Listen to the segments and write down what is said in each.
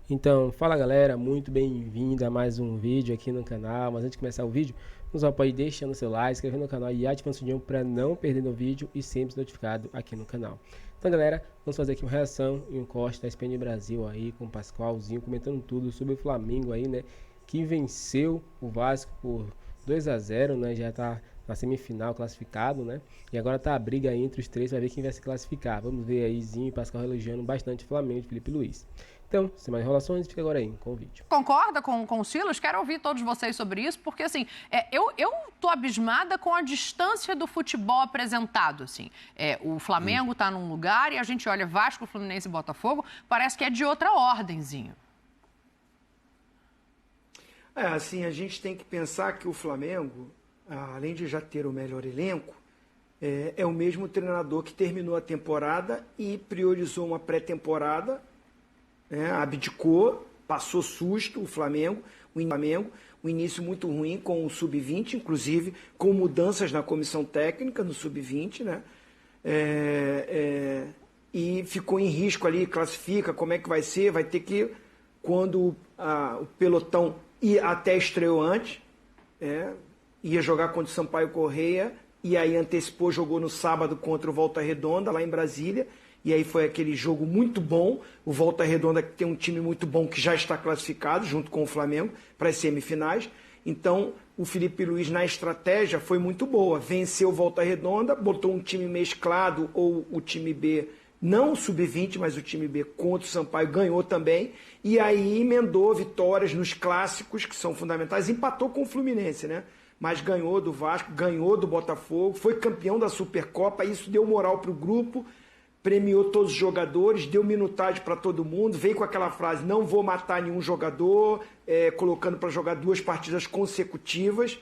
Então, fala galera, muito bem-vindo a mais um vídeo aqui no canal. Mas antes de começar o vídeo, não só pode deixando seu like, inscrevendo no canal e ativando o sininho para não perder o vídeo e sempre ser notificado aqui no canal. Então galera, vamos fazer aqui uma reação e um corte da ESPN Brasil aí com o Pascoalzinho comentando tudo sobre o Flamengo aí, né? Que venceu o Vasco por 2-0, né? Já tá na semifinal classificado, né? E agora tá a briga aí entre os três para ver quem vai se classificar. Vamos ver aí Zinho e Pascoal elogiando bastante o Flamengo de Felipe Luiz. Então, sem mais enrolações, fica agora aí com o vídeo. Concorda com o Silas? Quero ouvir todos vocês sobre isso, porque assim, eu tô abismada com a distância do futebol apresentado, assim. O Flamengo tá num lugar e a gente olha Vasco, Fluminense e Botafogo, parece que é de outra ordenzinho. Assim, a gente tem que pensar que o Flamengo, além de já ter o melhor elenco, é o mesmo treinador que terminou a temporada e priorizou uma pré-temporada, abdicou, passou susto o Flamengo, um início muito ruim com o Sub-20, inclusive com mudanças na comissão técnica no Sub-20, né? E ficou em risco ali, classifica, como é que vai ser? Vai ter que, quando o pelotão até estreou antes, ia jogar contra o Sampaio Corrêa, e aí antecipou, jogou no sábado contra o Volta Redonda, lá em Brasília, e aí foi aquele jogo muito bom. O Volta Redonda que tem um time muito bom que já está classificado, junto com o Flamengo, para as semifinais. Então, o Felipe Luiz, na estratégia, foi muito boa. Venceu o Volta Redonda, botou um time mesclado, ou o time B, não o Sub-20, mas o time B contra o Sampaio, ganhou também. E aí emendou vitórias nos clássicos, que são fundamentais. Empatou com o Fluminense, né? Mas ganhou do Vasco, ganhou do Botafogo, foi campeão da Supercopa. Isso deu moral para o grupo, premiou todos os jogadores, deu minutagem para todo mundo, veio com aquela frase, não vou matar nenhum jogador, colocando para jogar 2 partidas consecutivas,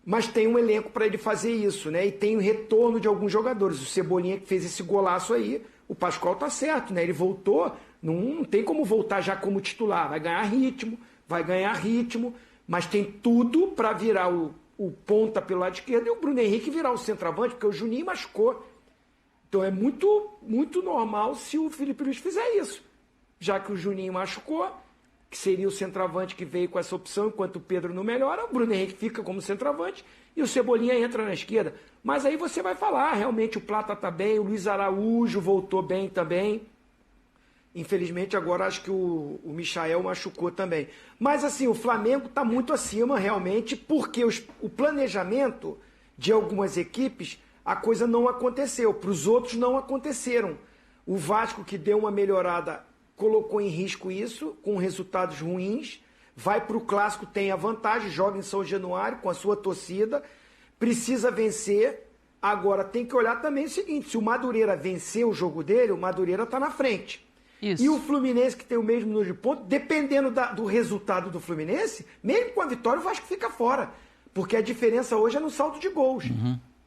mas tem um elenco para ele fazer isso, né? E tem o retorno de alguns jogadores. O Cebolinha que fez esse golaço aí, o Pascoal tá certo, né? Ele voltou, não tem como voltar já como titular, vai ganhar ritmo, mas tem tudo para virar o ponta pelo lado esquerdo e o Bruno Henrique virar o centroavante, porque o Juninho machucou. Então é muito, muito normal se o Felipe Luiz fizer isso. Já que o Juninho machucou, que seria o centroavante que veio com essa opção, enquanto o Pedro não melhora, o Bruno Henrique fica como centroavante e o Cebolinha entra na esquerda. Mas aí você vai falar, realmente o Plata tá bem, o Luiz Araújo voltou bem também. Infelizmente agora acho que o Michael machucou também. Mas assim, o Flamengo está muito acima realmente, porque o planejamento de algumas equipes, a coisa não aconteceu, para os outros não aconteceram. O Vasco, que deu uma melhorada, colocou em risco isso, com resultados ruins, vai para o Clássico, tem a vantagem, joga em São Januário com a sua torcida, precisa vencer. Agora tem que olhar também o seguinte, se o Madureira vencer o jogo dele, o Madureira está na frente. Isso. E o Fluminense, que tem o mesmo número de pontos, dependendo do resultado do Fluminense, mesmo com a vitória, o Vasco fica fora, porque a diferença hoje é no saldo de gols.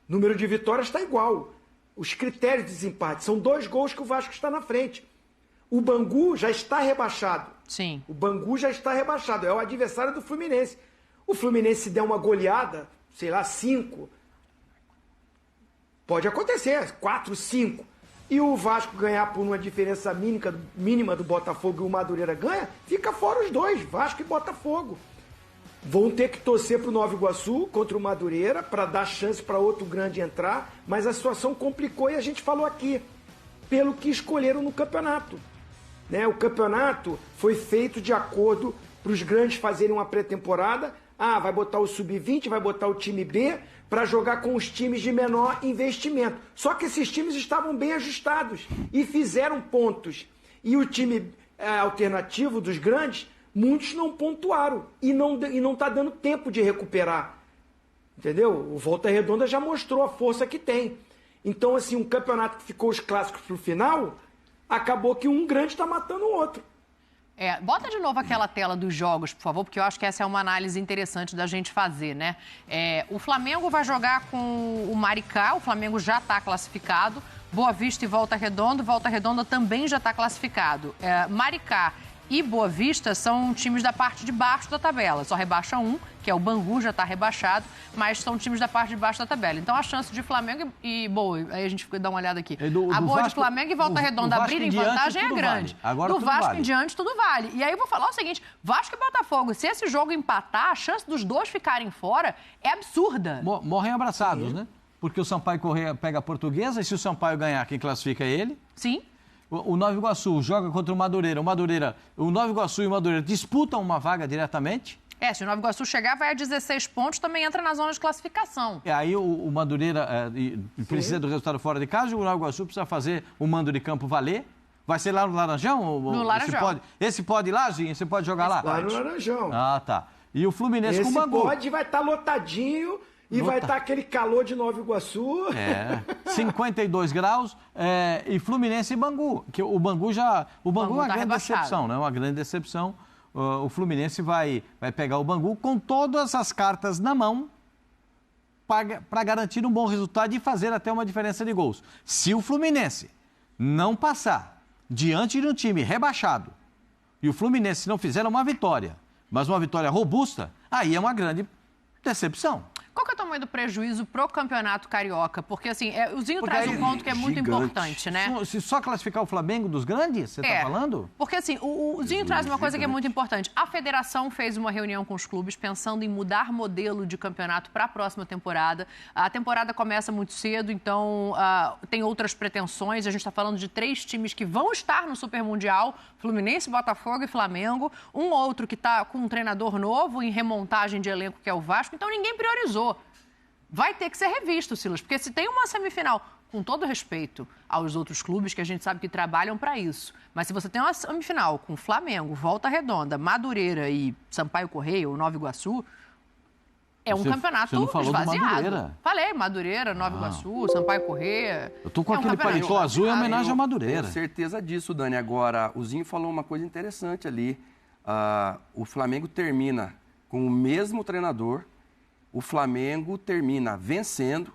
Número de vitórias está igual. Os critérios de desempate são 2 gols que o Vasco está na frente. O Bangu já está rebaixado. Sim. O Bangu já está rebaixado. É o adversário do Fluminense. O Fluminense, se der uma goleada, sei lá, 5, pode acontecer, 4, 5. E o Vasco ganhar por uma diferença mínima do Botafogo e o Madureira ganha, fica fora os dois, Vasco e Botafogo. Vão ter que torcer para o Nova Iguaçu contra o Madureira para dar chance para outro grande entrar, mas a situação complicou e a gente falou aqui, pelo que escolheram no campeonato. Né? O campeonato foi feito de acordo para os grandes fazerem uma pré-temporada, vai botar o Sub-20, vai botar o time B para jogar com os times de menor investimento. Só que esses times estavam bem ajustados e fizeram pontos. E o time alternativo dos grandes, muitos não pontuaram e não está dando tempo de recuperar. Entendeu? O Volta Redonda já mostrou a força que tem. Então, assim, um campeonato que ficou os clássicos para o final, acabou que um grande está matando o outro. Bota de novo aquela tela dos jogos, por favor, porque eu acho que essa é uma análise interessante da gente fazer, né? O Flamengo vai jogar com o Maricá, o Flamengo já está classificado. Boa Vista e Volta Redonda também já está classificado. Maricá e Boa Vista são times da parte de baixo da tabela. Só rebaixa um, que é o Bangu, já está rebaixado, mas são times da parte de baixo da tabela. Então a chance de Flamengo e Boa, aí a gente fica dar uma olhada aqui. A Boa de Flamengo e Volta Redonda abrirem vantagem é grande. Agora do Vasco vale. em diante, tudo vale. E aí eu vou falar o seguinte, Vasco e Botafogo, se esse jogo empatar, a chance dos dois ficarem fora é absurda. Morrem abraçados, né? Porque o Sampaio Corrêa pega a Portuguesa e se o Sampaio ganhar, quem classifica é ele. Sim. O Nova Iguaçu joga contra o Madureira. O Nova Iguaçu e o Madureira disputam uma vaga diretamente. Se o Nova Iguaçu chegar, vai a 16 pontos, também entra na zona de classificação. E aí o Madureira precisa do resultado fora de casa, o Nova Iguaçu precisa fazer o mando de campo valer. Vai ser lá no Laranjão? No Laranjão. Esse pode ir lá, Zinho? Você pode jogar lá? Lá no Laranjão. Ah, tá. E o Fluminense com o Bangu. Pode, vai estar lotadinho e vai estar aquele calor de Nova Iguaçu. 52 graus e Fluminense e Bangu. Que o Bangu é uma grande decepção, né? Uma grande decepção. O Fluminense vai pegar o Bangu com todas as cartas na mão para garantir um bom resultado e fazer até uma diferença de gols. Se o Fluminense não passar diante de um time rebaixado e o Fluminense não fizer uma vitória, mas uma vitória robusta, aí é uma grande decepção. Qual que é o tamanho do prejuízo pro Campeonato Carioca? Porque, assim, o Zinho traz um ponto que é muito importante, né? Se só classificar o Flamengo dos grandes, você está falando? Porque, assim, o Zinho traz uma coisa que é muito importante. A federação fez uma reunião com os clubes pensando em mudar modelo de campeonato para a próxima temporada. A temporada começa muito cedo, então tem outras pretensões. A gente está falando de 3 times que vão estar no Super Mundial, Fluminense, Botafogo e Flamengo. Um outro que está com um treinador novo em remontagem de elenco, que é o Vasco. Então, ninguém priorizou. Vai ter que ser revisto, Silas, porque se tem uma semifinal, com todo respeito aos outros clubes que a gente sabe que trabalham para isso, mas se você tem uma semifinal com Flamengo, Volta Redonda, Madureira e Sampaio Corrêa ou Nova Iguaçu, um campeonato você não falou esvaziado. Do Madureira. Falei, Madureira, Nova Iguaçu, Sampaio Corrêa. Eu tô com aquele paletó azul em homenagem à Madureira. Tenho certeza disso, Dani. Agora, o Zinho falou uma coisa interessante ali. O Flamengo termina com o mesmo treinador. O Flamengo termina vencendo,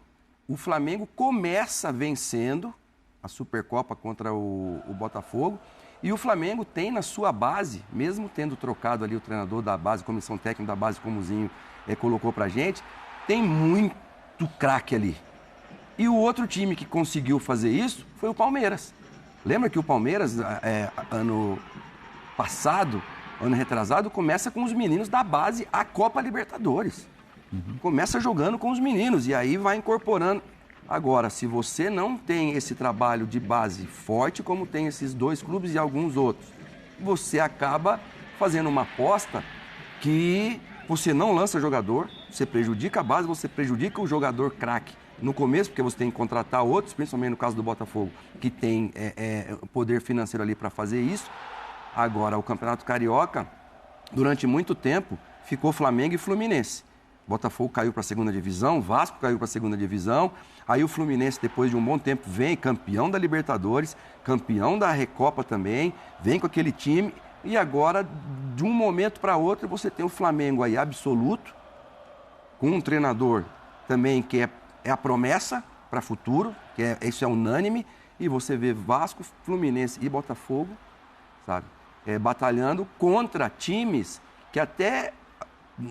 o Flamengo começa vencendo a Supercopa contra o Botafogo e o Flamengo tem na sua base, mesmo tendo trocado ali o treinador da base, comissão técnica da base, como o Zinho colocou pra gente, tem muito craque ali. E o outro time que conseguiu fazer isso foi o Palmeiras. Lembra que o Palmeiras, ano passado, ano retrasado, começa com os meninos da base a Copa Libertadores. Começa jogando com os meninos e aí vai incorporando. Agora, se você não tem esse trabalho de base forte, como tem esses 2 clubes e alguns outros, você acaba fazendo uma aposta que você não lança jogador, você prejudica a base, você prejudica o jogador craque no começo, porque você tem que contratar outros, principalmente no caso do Botafogo, que tem poder financeiro ali para fazer isso. Agora, o Campeonato Carioca, durante muito tempo, ficou Flamengo e Fluminense. Botafogo caiu para a 2ª divisão, Vasco caiu para a 2ª divisão, aí o Fluminense, depois de um bom tempo, vem campeão da Libertadores, campeão da Recopa também, vem com aquele time, e agora, de um momento para outro, você tem o Flamengo aí absoluto, com um treinador também que é a promessa para o futuro, isso é unânime, e você vê Vasco, Fluminense e Botafogo, sabe, batalhando contra times que até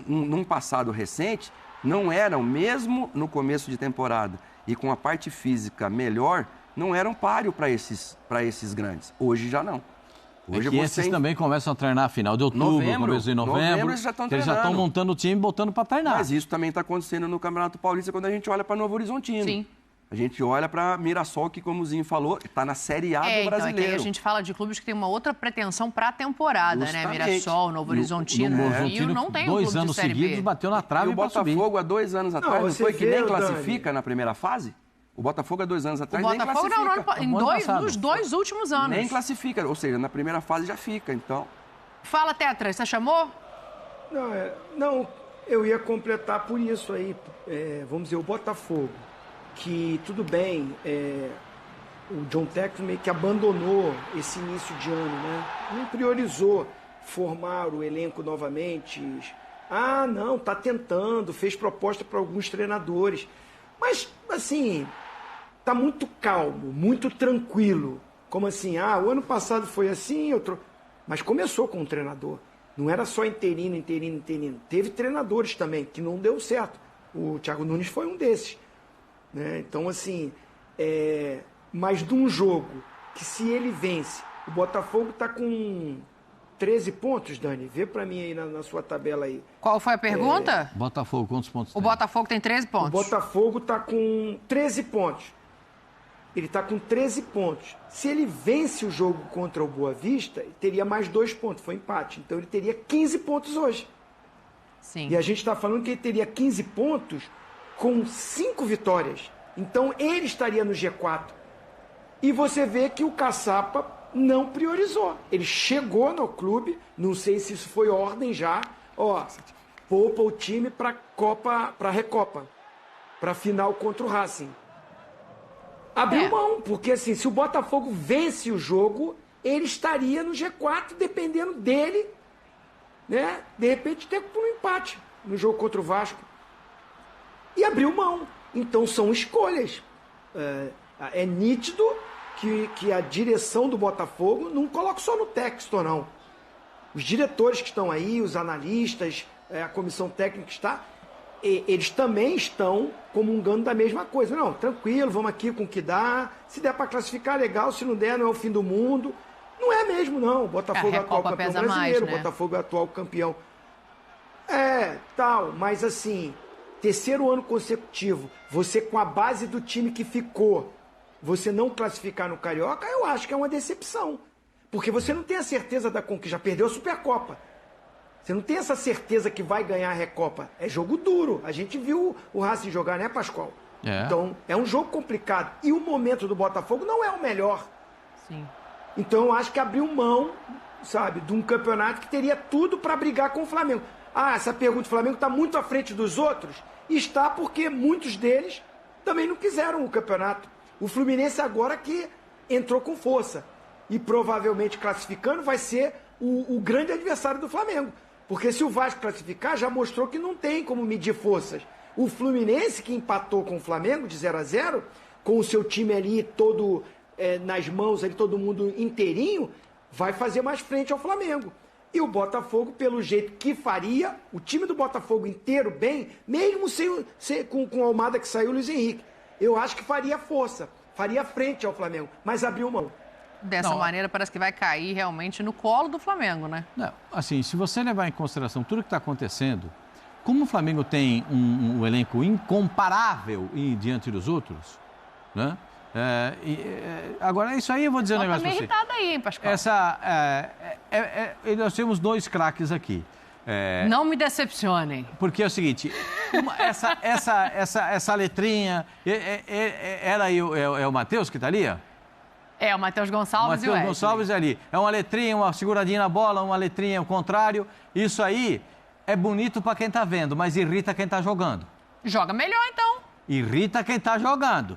num passado recente, não eram, mesmo no começo de temporada e com a parte física melhor, não eram páreo para esses grandes. Hoje já não. Hoje esses também começam a treinar a final de outubro, começo de novembro. Eles já estão treinando. Eles já estão montando o time e botando para treinar. Mas isso também está acontecendo no Campeonato Paulista quando a gente olha para Novo Horizontino. Sim. A gente olha para Mirassol, que, como o Zinho falou, está na Série A do brasileiro. Então, a gente fala de clubes que têm uma outra pretensão para a temporada, justamente, né? Mirassol, Novo Horizontino. E não tem 2 clube anos de Série seguidos, B. bateu na trave e o Botafogo, há 2 anos atrás, não foi que nem classifica na primeira fase? O Botafogo, há 2 anos atrás, nem classifica. Nos 2 últimos anos. Nem classifica, ou seja, na primeira fase já fica, então... Fala, Tetra, você chamou? Não, eu ia completar por isso aí. Vamos dizer, o Botafogo, que tudo bem, o John Textor meio que abandonou esse início de ano, né? Não priorizou formar o elenco novamente. Não, tá tentando, fez proposta para alguns treinadores. Mas, assim, tá muito calmo, muito tranquilo. Como assim? O ano passado foi assim, mas começou com um treinador. Não era só interino. Teve treinadores também, que não deu certo. O Thiago Nunes foi um desses. Né? Então, assim, mas de um jogo que se ele vence, o Botafogo está com 13 pontos, Dani. Vê para mim aí na sua tabela aí. Qual foi a pergunta? Botafogo, quantos pontos O tem? Botafogo tem 13 pontos. O Botafogo está com 13 pontos. Ele está com 13 pontos. Se ele vence o jogo contra o Boa Vista, ele teria mais 2 pontos. Foi empate. Então ele teria 15 pontos hoje. Sim. E a gente está falando que ele teria 15 pontos com 5 vitórias. Então ele estaria no G4. E você vê que o Caçapa não priorizou. Ele chegou no clube, não sei se isso foi ordem já, poupa o time para a Recopa, para a final contra o Racing. Abriu mão, porque assim, se o Botafogo vence o jogo, ele estaria no G4, dependendo dele, né? De repente ter um empate no jogo contra o Vasco. E abriu mão. Então são escolhas. É nítido que a direção do Botafogo, não coloca só no texto, não. Os diretores que estão aí, os analistas, a comissão técnica que está, eles também estão comungando da mesma coisa. Não, tranquilo, vamos aqui com o que dá. Se der para classificar, legal. Se não der, não é o fim do mundo. Não é mesmo, não. O Botafogo é o atual campeão brasileiro, né? O Botafogo é o atual campeão. Tal, mas assim, terceiro ano consecutivo, você com a base do time que ficou, você não classificar no Carioca, eu acho que é uma decepção. Porque você não tem a certeza da conquista. Já perdeu a Supercopa. Você não tem essa certeza que vai ganhar a Recopa. É jogo duro. A gente viu o Racing jogar, né, Pascoal? Então, é um jogo complicado. E o momento do Botafogo não é o melhor. Sim. Então, eu acho que abriu mão, sabe, de um campeonato que teria tudo para brigar com o Flamengo. Essa pergunta, o Flamengo está muito à frente dos outros? Está, porque muitos deles também não quiseram o campeonato. O Fluminense agora que entrou com força. E provavelmente classificando vai ser o grande adversário do Flamengo. Porque se o Vasco classificar, já mostrou que não tem como medir forças. O Fluminense, que empatou com o Flamengo de 0-0, com o seu time ali todo nas mãos, ali, todo mundo inteirinho, vai fazer mais frente ao Flamengo. E o Botafogo, pelo jeito que faria, o time do Botafogo inteiro bem, mesmo com o Almada que saiu, o Luiz Henrique, eu acho que faria força, faria frente ao Flamengo, mas abriu mão. Dessa maneira, parece que vai cair realmente no colo do Flamengo, né? Não, assim, se você levar em consideração tudo que está acontecendo, como o Flamengo tem um elenco incomparável diante dos outros, né? Agora, isso aí eu vou dizer um negócio para você. Tá meio irritado aí, hein, Pascoal? Nós temos 2 craques aqui. Não me decepcionem. Porque é o seguinte, essa letrinha, era aí o Matheus que está ali? O Matheus Gonçalves e o Wesley. Matheus Gonçalves é ali. É uma letrinha, uma seguradinha na bola, uma letrinha ao contrário. Isso aí é bonito para quem está vendo, mas irrita quem está jogando. Joga melhor, então. Irrita quem está jogando.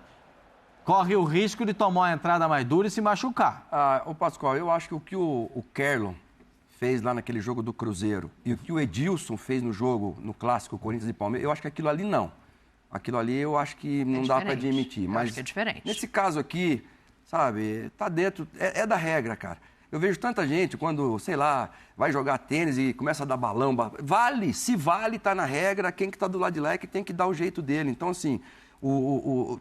Corre o risco de tomar uma entrada mais dura e se machucar. Ô Pascoal, eu acho que o que o Kerlon fez lá naquele jogo do Cruzeiro e o que o Edilson fez no jogo, no clássico Corinthians e Palmeiras, eu acho que aquilo ali não. Aquilo ali eu acho que não dá para admitir. Mas acho que é diferente. Nesse caso aqui, sabe, tá dentro, é da regra, cara. Eu vejo tanta gente quando, sei lá, vai jogar tênis e começa a dar balão. Se vale, tá na regra, quem que tá do lado de lá é que tem que dar o jeito dele. Então, assim,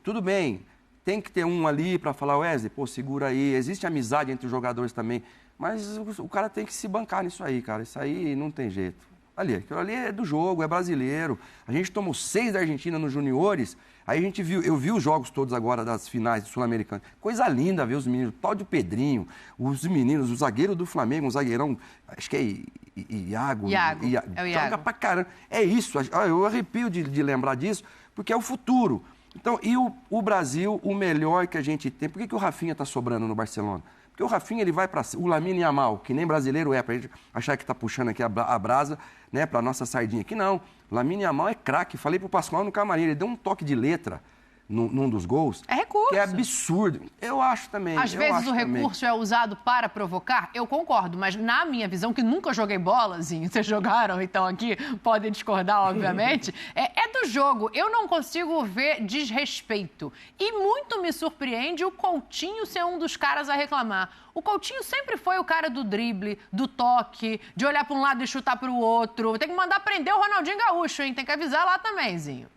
tudo bem, tem que ter um ali para falar, Wesley, pô, segura aí. Existe amizade entre os jogadores também, mas o cara tem que se bancar nisso aí, cara. Isso aí não tem jeito. Aquilo ali é do jogo, é brasileiro. A gente tomou 6 da Argentina nos juniores. Aí a gente eu vi os jogos todos agora das finais do Sul-Americano. Coisa linda ver os meninos, o tal de Pedrinho, os meninos, o zagueiro do Flamengo, um zagueirão, acho que é Iago. É o Iago. Joga pra caramba. É isso, eu arrepio de lembrar disso, porque é o futuro. Então, e o Brasil, o melhor que a gente tem, por que o Rafinha tá sobrando no Barcelona? Porque o Rafinha, ele vai para o Lamine Yamal, que nem brasileiro é, pra gente achar que tá puxando aqui a brasa, né, pra nossa sardinha aqui, não. O Lamine Yamal é craque. Falei pro Pascoal no camarim, ele deu um toque de letra num dos gols. É recurso. Que é absurdo. Eu acho também. Às vezes o recurso é usado para provocar, eu concordo, mas na minha visão, que nunca joguei bola, assim, vocês jogaram, então aqui podem discordar, obviamente, é do No jogo, eu não consigo ver desrespeito. E muito me surpreende o Coutinho ser um dos caras a reclamar. O Coutinho sempre foi o cara do drible, do toque, de olhar para um lado e chutar para o outro. Tem que mandar prender o Ronaldinho Gaúcho, hein? Tem que avisar lá também, Zinho.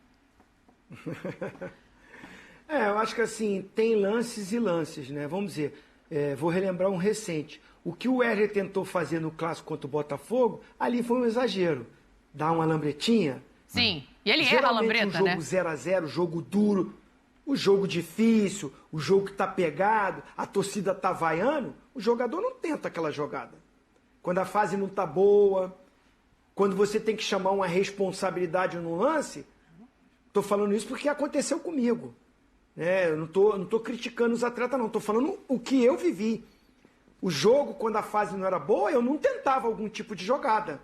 Eu acho que assim, tem lances e lances, né? Vamos dizer, vou relembrar um recente. O que o Wesley tentou fazer no clássico contra o Botafogo, ali foi um exagero. Dar uma lambretinha. Sim, e ele erra a lambreta, né? Um jogo 0x0, jogo duro, o jogo difícil, o jogo que tá pegado, a torcida tá vaiando, o jogador não tenta aquela jogada. Quando a fase não tá boa, quando você tem que chamar uma responsabilidade no lance, tô falando isso porque aconteceu comigo. Eu não tô criticando os atletas, não. Tô falando o que eu vivi. O jogo, quando a fase não era boa, eu não tentava algum tipo de jogada.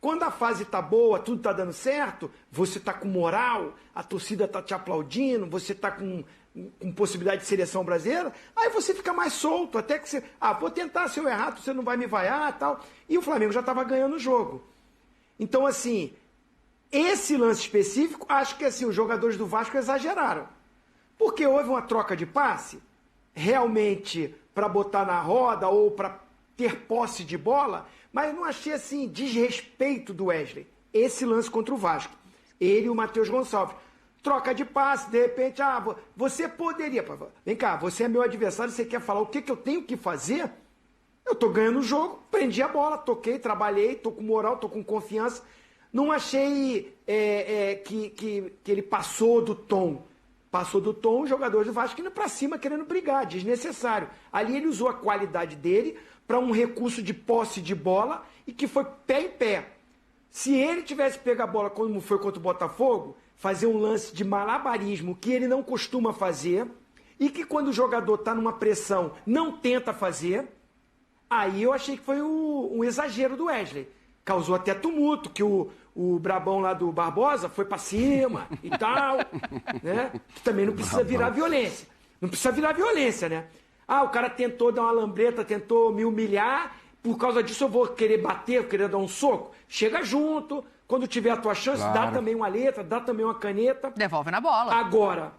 Quando a fase tá boa, tudo tá dando certo, você tá com moral, a torcida tá te aplaudindo, você tá com possibilidade de seleção brasileira, aí você fica mais solto, até que você... vou tentar, se eu errar, você não vai me vaiar e tal. E o Flamengo já tava ganhando o jogo. Então, assim, esse lance específico, acho que assim, os jogadores do Vasco exageraram. Porque houve uma troca de passe, realmente para botar na roda ou para ter posse de bola, mas não achei assim desrespeito do Wesley. Esse lance contra o Vasco. Ele e o Matheus Gonçalves. Troca de passe, de repente, você poderia... Vem cá, você é meu adversário, você quer falar o que eu tenho que fazer? Eu tô ganhando o jogo, prendi a bola, toquei, trabalhei, tô com moral, tô com confiança. Não achei que ele passou do tom. Passou do tom, os jogadores do Vasco indo pra cima, querendo brigar, desnecessário. Ali ele usou a qualidade dele para um recurso de posse de bola e que foi pé em pé. Se ele tivesse pego a bola como foi contra o Botafogo, fazer um lance de malabarismo que ele não costuma fazer e que quando o jogador está numa pressão não tenta fazer, aí eu achei que foi um exagero do Wesley. Causou até tumulto, que o brabão lá do Barbosa foi para cima e tal, né? Que também não precisa virar violência. Não precisa virar violência, né? O cara tentou dar uma lambreta, tentou me humilhar, por causa disso eu vou querer bater, vou querer dar um soco. Chega junto, quando tiver a tua chance, dá também uma letra, dá também uma caneta. Devolve na bola. Agora,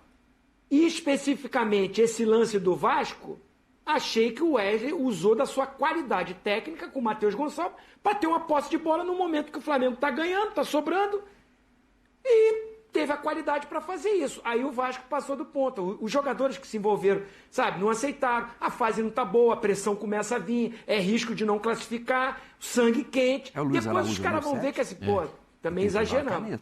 especificamente esse lance do Vasco, achei que o Wesley usou da sua qualidade técnica com o Matheus Gonçalves para ter uma posse de bola no momento que o Flamengo está ganhando, está sobrando, e teve a qualidade para fazer isso. Aí o Vasco passou do ponto. Os jogadores que se envolveram, não aceitaram. A fase não está boa, a pressão começa a vir, é risco de não classificar, sangue quente. Depois os caras vão ver que também exageramos.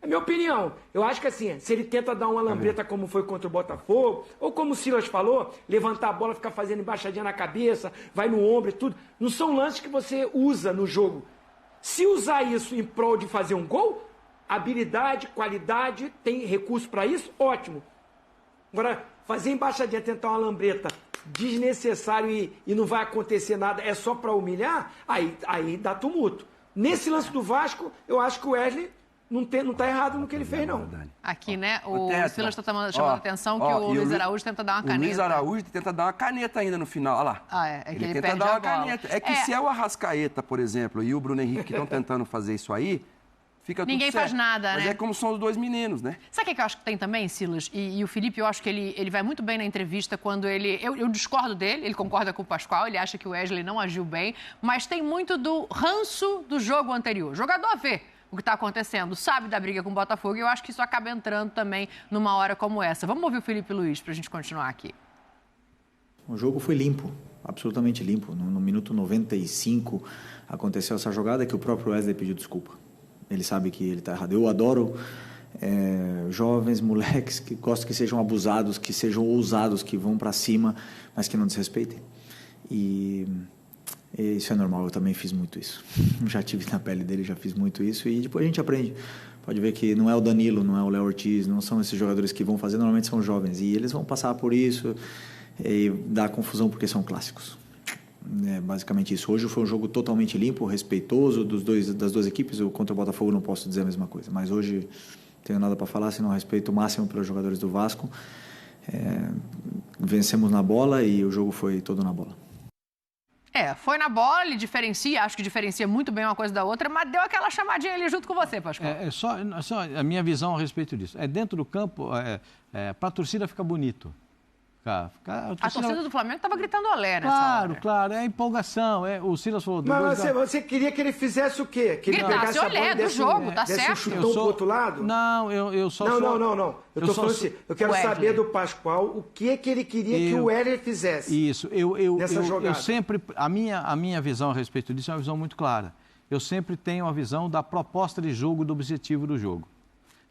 É minha opinião. Eu acho que assim, se ele tenta dar uma lambreta como foi contra o Botafogo, ou como o Silas falou, levantar a bola, ficar fazendo embaixadinha na cabeça, vai no ombro e tudo, não são lances que você usa no jogo. Se usar isso em prol de fazer um gol, habilidade, qualidade, tem recurso para isso, ótimo. Agora, fazer embaixadinha, tentar uma lambreta desnecessário e não vai acontecer nada, é só para humilhar, aí dá tumulto. Nesse lance do Vasco, eu acho que o Wesley não tá errado no que ele fez, não. Aqui, né, o Silas está chamando a atenção que o Luiz Araújo tenta dar uma caneta. O Luiz Araújo tenta dar uma caneta ainda no final, olha lá. É que ele tenta perde dar a uma bola. caneta. É que se é o Arrascaeta, por exemplo, e o Bruno Henrique que estão tentando fazer isso aí, fica tudo Ninguém certo. faz nada, Mas né? é como são os dois meninos, né? Sabe o que eu acho que tem também, Silas? E o Felipe, eu acho que ele vai muito bem na entrevista quando ele... Eu discordo dele, ele concorda com o Pascoal, ele acha que o Wesley não agiu bem, mas tem muito do ranço do jogo anterior. O jogador vê o que está acontecendo, sabe da briga com o Botafogo, e eu acho que isso acaba entrando também numa hora como essa. Vamos ouvir o Felipe Luiz para a gente continuar aqui. O jogo foi limpo, absolutamente limpo. No minuto 95 aconteceu essa jogada que o próprio Wesley pediu desculpa. Ele sabe que ele está errado. Eu adoro jovens, moleques que gostam que sejam abusados, que sejam ousados, que vão para cima, mas que não desrespeitem. E isso é normal, eu também fiz muito isso. Já tive na pele dele, já fiz muito isso. E depois a gente aprende. Pode ver que não é o Danilo, não é o Léo Ortiz, não são esses jogadores que vão fazer, normalmente são jovens. E eles vão passar por isso e dar confusão porque são clássicos. É basicamente isso. Hoje foi um jogo totalmente limpo, respeitoso das duas equipes. Eu contra o Botafogo não posso dizer a mesma coisa, mas hoje não tenho nada para falar, senão respeito máximo pelos jogadores do Vasco. Vencemos na bola e o jogo foi todo na bola. Foi na bola, ele diferencia, acho que diferencia muito bem uma coisa da outra, mas deu aquela chamadinha ali junto com você, Pascoal. Só a minha visão a respeito disso. Dentro do campo, para a torcida fica bonito. A torcida do Flamengo estava gritando olé nessa hora. Claro, é empolgação. O Silas falou... Mas você queria que ele fizesse o quê? Que ele gritasse olé do jogo, tá certo? Um chutão pro outro lado? Não, eu só não, sou... Não. Eu tô falando assim, eu quero saber do Pascoal o que ele queria que o Wesley fizesse. Isso, eu jogada. sempre... A minha visão a respeito disso é uma visão muito clara. Eu sempre tenho a visão da proposta de jogo, do objetivo do jogo.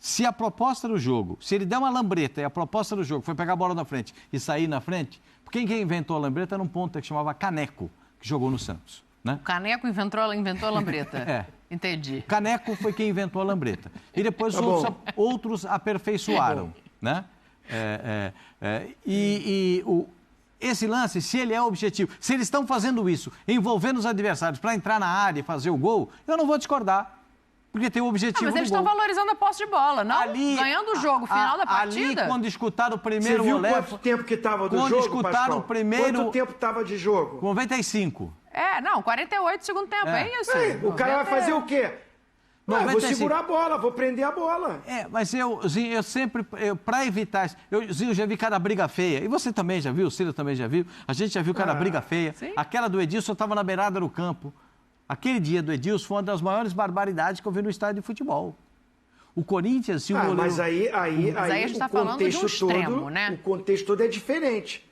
Se a proposta do jogo, se ele der uma lambreta e a proposta do jogo foi pegar a bola na frente e sair na frente, quem inventou a lambreta era um ponta que chamava Caneco, que jogou no Santos. Né? O Caneco inventou a lambreta. Entendi. Caneco foi quem inventou a lambreta. E depois outros aperfeiçoaram. Né? Esse lance, se ele é objetivo, se eles estão fazendo isso, envolvendo os adversários para entrar na área e fazer o gol, eu não vou discordar. Porque tem o objetivo mas eles estão valorizando a posse de bola, não? Ganhando o jogo, final da partida. Ali, quando escutaram o primeiro Você viu olé... quanto tempo que estava do quando jogo, escutaram Pascoal? O primeiro... Quanto tempo estava de jogo? 95. 48 segundo tempo, é isso. O cara vai fazer o quê? Vou segurar a bola, vou prender a bola. Mas eu sempre, para evitar isso, eu já vi cada briga feia. E você também já viu, o Ciro também já viu. A gente já viu cada briga feia. Sim. Aquela do Edilson estava na beirada do campo. Aquele dia do Edilson foi uma das maiores barbaridades que eu vi no estádio de futebol. O Corinthians... Mas aí a gente está falando de um extremo, né? O contexto todo é diferente.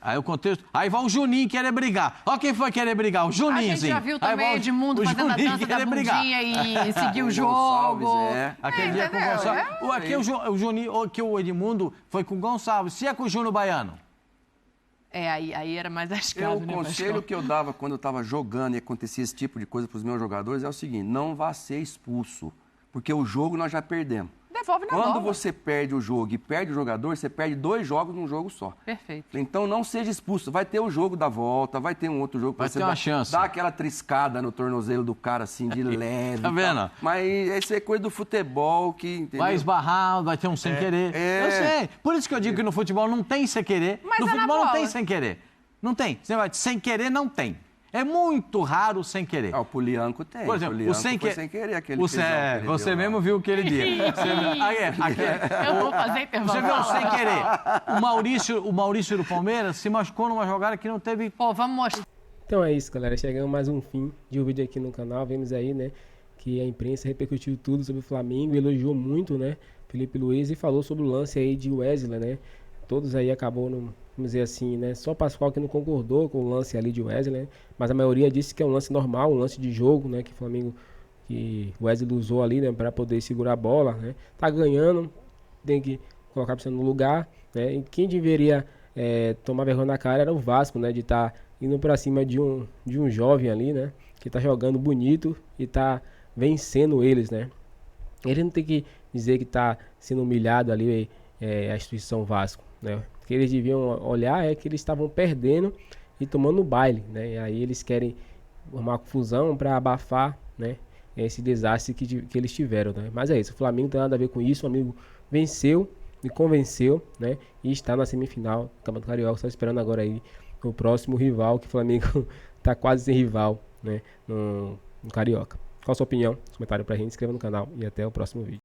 Aí o contexto... Aí vai o Juninho querer brigar. Olha quem foi querer brigar, o Juninho. A gente já viu também Edmundo fazendo a dança da bundinha e seguir o jogo. Aquele dia com o Gonçalves. Aqui o Juninho, que o Edmundo foi com o Gonçalves. Se é com o Júnior Baiano... Aí era mais arriscado, O conselho que eu dava quando eu estava jogando e acontecia esse tipo de coisa para os meus jogadores é o seguinte: não vá ser expulso, porque o jogo nós já perdemos. Devolve na Quando bola. você perde o jogo e perde o jogador, você perde 2 jogos num jogo só. Perfeito. Então não seja expulso. Vai ter o jogo da volta, vai ter um outro jogo. Vai ter uma chance. Dá aquela triscada no tornozelo do cara assim, de leve. Tá vendo? Mas isso é coisa do futebol que... Entendeu? Vai esbarrar, vai ter um sem querer. Eu sei. Por isso que eu digo que no futebol não tem sem querer. Mas no na futebol bola. não tem sem querer. Não tem. Sem querer não tem. É muito raro sem querer. O Pulianco tem. Por exemplo, o sem querer aquele você mesmo viu o que ele disse. Eu vou fazer intervalo. Você viu o sem querer. O Maurício do Palmeiras se machucou numa jogada que não teve... Vamos mostrar. Então é isso, galera. Chegamos mais um fim de um vídeo aqui no canal. Vemos aí, né, que a imprensa repercutiu tudo sobre o Flamengo, elogiou muito, né, Felipe Luiz, e falou sobre o lance aí de Wesley, né. Todos aí acabou, vamos dizer assim, né? Só o Pascoal que não concordou com o lance ali de Wesley, né? Mas a maioria disse que é um lance normal, um lance de jogo, né? Que o Flamengo, que o Wesley usou ali, né? Para poder segurar a bola, né? Tá ganhando, tem que colocar você no lugar, né? E quem deveria tomar vergonha na cara era o Vasco, né? De estar indo para cima de um jovem ali, né? Que tá jogando bonito e tá vencendo eles, né? Ele não tem que dizer que tá sendo humilhado ali a instituição Vasco, né? O que eles deviam olhar é que eles estavam perdendo e tomando baile, né? E aí eles querem uma confusão para abafar, né, esse desastre que eles tiveram, né? Mas é isso, o Flamengo não tem nada a ver com isso. O Flamengo venceu, me convenceu, né? E está na semifinal do Campeonato Carioca, só esperando agora aí o próximo rival, que o Flamengo tá quase sem rival, né, no Carioca. Qual a sua opinião? Comentário pra gente, inscreva no canal e até o próximo vídeo.